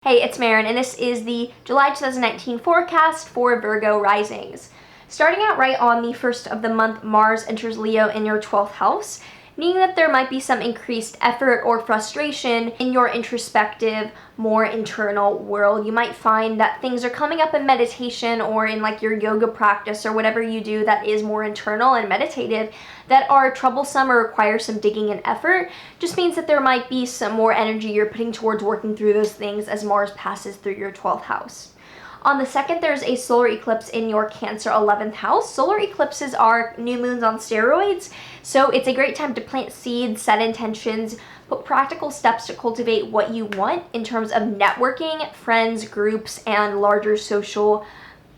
Hey, it's Marin, and this is the July 2019 forecast for Virgo Risings. Starting out right on the first of the month, Mars enters Leo in your 12th house, meaning that there might be some increased effort or frustration in your introspective, more internal world. You might find that things are coming up in meditation or in like your yoga practice or whatever you do that is more internal and meditative that are troublesome or require some digging and effort. Just means that there might be some more energy you're putting towards working through those things as Mars passes through your 12th house. On the 2nd, there's a solar eclipse in your Cancer 11th house. Solar eclipses are new moons on steroids, so it's a great time to plant seeds, set intentions, put practical steps to cultivate what you want in terms of networking, friends, groups, and larger social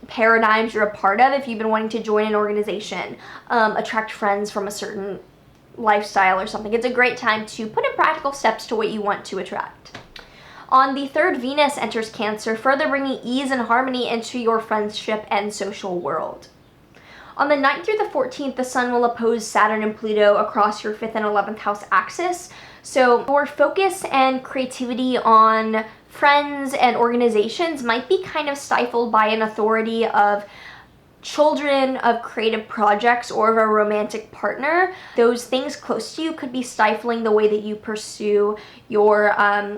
paradigms you're a part of. If you've been wanting to join an organization, attract friends from a certain lifestyle or something, it's a great time to put in practical steps to what you want to attract. On the 3rd, Venus enters Cancer, further bringing ease and harmony into your friendship and social world. On the 9th through the 14th, the Sun will oppose Saturn and Pluto across your 5th and 11th house axis. So your focus and creativity on friends and organizations might be kind of stifled by an authority of children, of creative projects, or of a romantic partner. Those things close to you could be stifling the way that you pursue your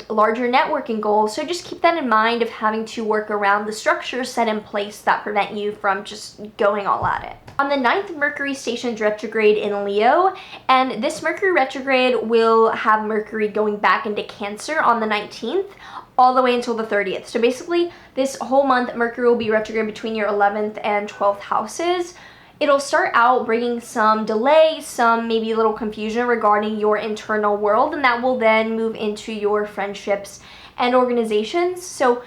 larger networking goals. So just keep that in mind of having to work around the structures set in place that prevent you from just going all at it. On the 9th, Mercury stations retrograde in Leo, and this Mercury retrograde will have Mercury going back into Cancer on the 19th, all the way until the 30th. So basically, this whole month, Mercury will be retrograde between your 11th and 12th houses. It'll start out bringing some delay, some maybe a little confusion regarding your internal world, and that will then move into your friendships and organizations. So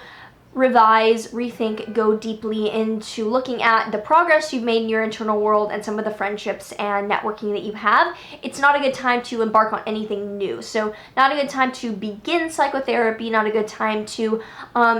revise, rethink, go deeply into looking at the progress you've made in your internal world and some of the friendships and networking that you have. It's not a good time to embark on anything new. So not a good time to begin psychotherapy, not a good time to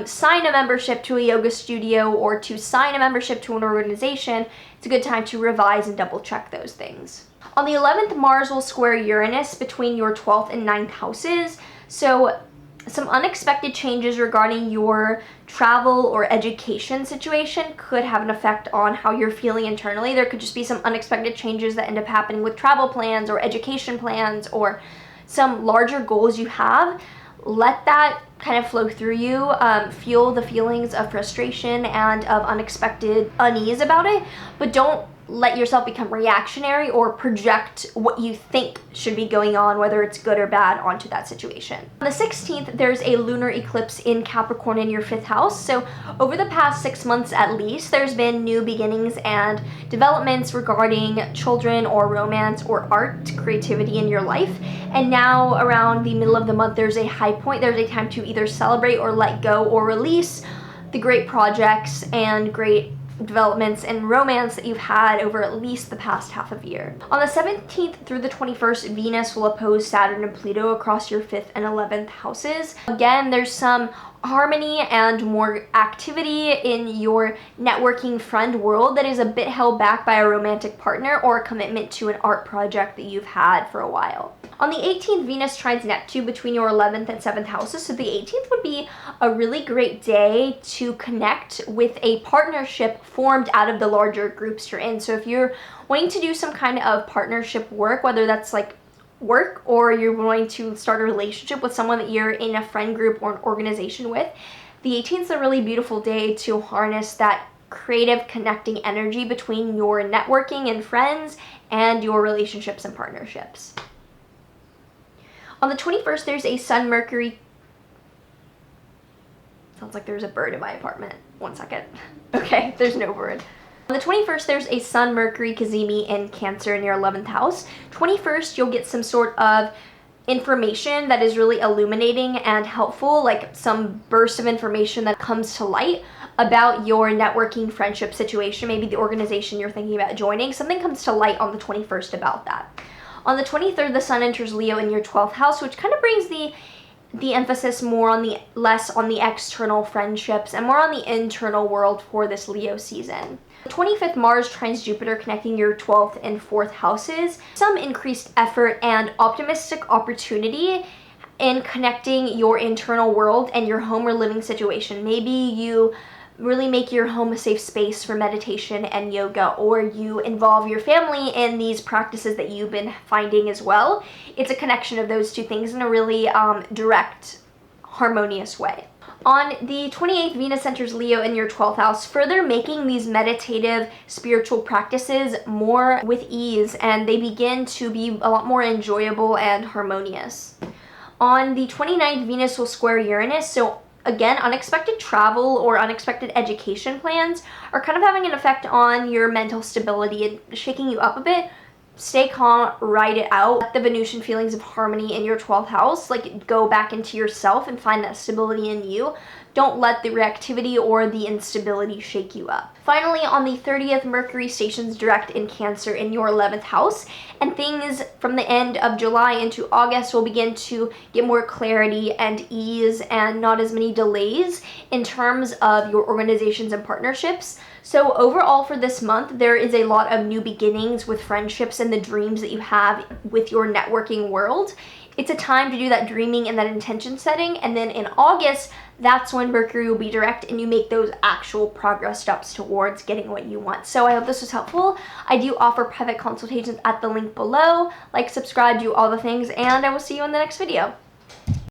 sign a membership to a yoga studio or to sign a membership to an organization. It's a good time to revise and double check those things. On the 11th, Mars will square Uranus between your 12th and 9th houses. So some unexpected changes regarding your travel or education situation could have an effect on how you're feeling internally. There could just be some unexpected changes that end up happening with travel plans or education plans or some larger goals you have. Let that kind of flow through you. Feel the feelings of frustration and of unexpected unease about it, but don't let yourself become reactionary or project what you think should be going on, whether it's good or bad, onto that situation. On the 16th, there's a lunar eclipse in Capricorn in your 5th house. So over the past 6 months at least, there's been new beginnings and developments regarding children or romance or art, creativity in your life. And now around the middle of the month, there's a high point. There's a time to either celebrate or let go or release the great projects and great developments and romance that you've had over at least the past half of year. On the 17th through the 21st, Venus will oppose Saturn and Pluto across your 5th and 11th houses. Again, there's some harmony and more activity in your networking friend world that is a bit held back by a romantic partner or a commitment to an art project that you've had for a while. On the 18th, Venus trines Neptune between your 11th and 7th houses, so the 18th would be a really great day to connect with a partnership formed out of the larger groups you're in. So if you're wanting to do some kind of partnership work, whether that's like work or you're wanting to start a relationship with someone that you're in a friend group or an organization with, the 18th is a really beautiful day to harness that creative connecting energy between your networking and friends and your relationships and partnerships. On the 21st, there's a Sun-Mercury... Sounds like there's a bird in my apartment. 1 second. Okay, there's no bird. On the 21st, there's a Sun-Mercury Cazimi in Cancer in your 11th house. 21st, you'll get some sort of information that is really illuminating and helpful, like some burst of information that comes to light about your networking friendship situation, maybe the organization you're thinking about joining. Something comes to light on the 21st about that. On the 23rd, the Sun enters Leo in your 12th house, which kind of brings the emphasis more on less on the external friendships and more on the internal world for this Leo season. The 25th, Mars trines Jupiter, connecting your 12th and 4th houses. Some increased effort and optimistic opportunity in connecting your internal world and your home or living situation. Maybe you really make your home a safe space for meditation and yoga, or you involve your family in these practices that you've been finding as well. It's a connection of those two things in a really direct, harmonious way. On the 28th, Venus enters Leo in your 12th house, further making these meditative spiritual practices more with ease, and they begin to be a lot more enjoyable and harmonious. On the 29th, Venus will square Uranus, so again, unexpected travel or unexpected education plans are kind of having an effect on your mental stability and shaking you up a bit. Stay calm, ride it out. Let the Venusian feelings of harmony in your 12th house, like, go back into yourself and find that stability in you. Don't let the reactivity or the instability shake you up. Finally, on the 30th, Mercury stations direct in Cancer in your 11th house, and things from the end of July into August will begin to get more clarity and ease and not as many delays in terms of your organizations and partnerships. So overall for this month, there is a lot of new beginnings with friendships and the dreams that you have with your networking world. It's a time to do that dreaming and that intention setting, and then in August, that's when Mercury will be direct and you make those actual progress steps towards getting what you want. So I hope this was helpful. I do offer private consultations at the link below. Like, subscribe, do all the things, and I will see you in the next video.